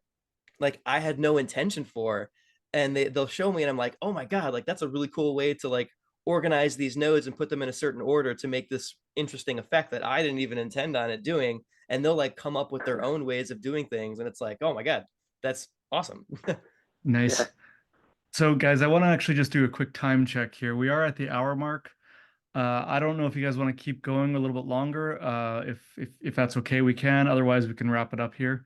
like I had no intention for, and they'll show me and I'm like, oh my God, like that's a really cool way to like organize these nodes and put them in a certain order to make this interesting effect that I didn't even intend on it doing. And they'll like come up with their own ways of doing things. And it's like, oh my God, that's awesome. Nice. So guys, I want to actually just do a quick time check here. We are at the hour mark. I don't know if you guys want to keep going a little bit longer. If that's okay, we can. Otherwise, we can wrap it up here.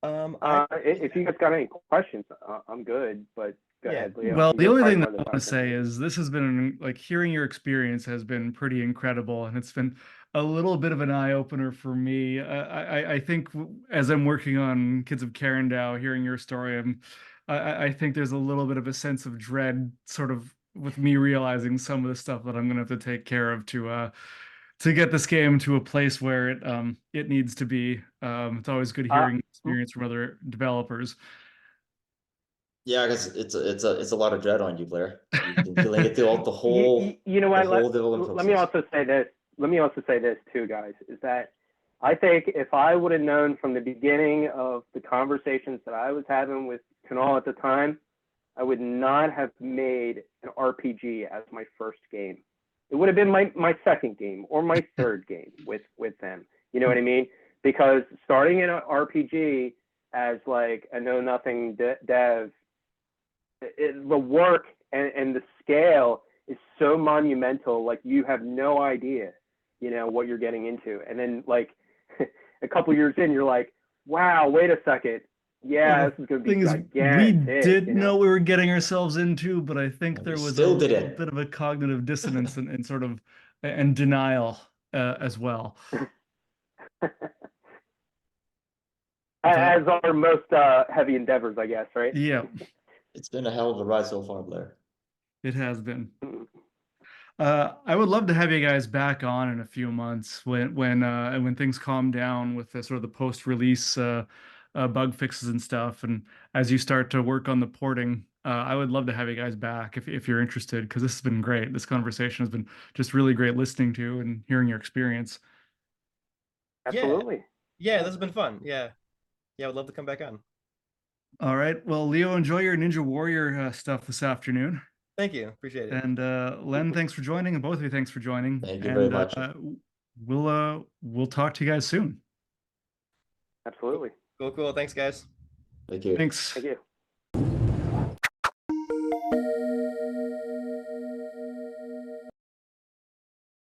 If you guys got any questions, I'm good, but go ahead, Leo. Well, the only thing that I want to say is this has been like hearing your experience has been pretty incredible, and it's been a little bit of an eye opener for me. I think as I'm working on Kids of Karendow, hearing your story, I think there's a little bit of a sense of dread, sort of with me realizing some of the stuff that I'm going to have to take care of to get this game to a place where it needs to be. It's always good hearing experience from other developers. Yeah, because it's a lot of dread on you, Blair. You've been feeling it throughout the whole. You know what? Let me also say this. Let me also say this too, guys. Is that I think if I would have known from the beginning of the conversations that I was having with Kunal at the time, I would not have made an RPG as my first game. It would have been my second game or my third game with them. You know what I mean? Because starting in an RPG as like a know nothing dev, the work and the scale is so monumental. Like you have no idea, you know, what you're getting into. And then like a couple years in, you're like, wow, wait a second. Yeah, this is going to be gigantic. We did know we were getting ourselves into, but I think there was a little bit of a cognitive dissonance and sort of and denial as well. As are most heavy endeavors, I guess, right? Yeah. It's been a hell of a ride so far, Blair. It has been. I would love to have you guys back on in a few months when things calm down with the sort of the post-release bug fixes and stuff, and as you start to work on the porting, I would love to have you guys back if you're interested, because this has been great. This conversation has been just really great listening to and hearing your experience. Absolutely. Yeah, this has been fun. Yeah, I would love to come back on. All right. Well, Leo, enjoy your Ninja Warrior stuff this afternoon. Thank you. Appreciate it. And Len, thanks for joining, and both of you, thanks for joining. Thank you very much. We'll talk to you guys soon. Absolutely. Cool. Thanks, guys. Thank you. Thanks. Thank you.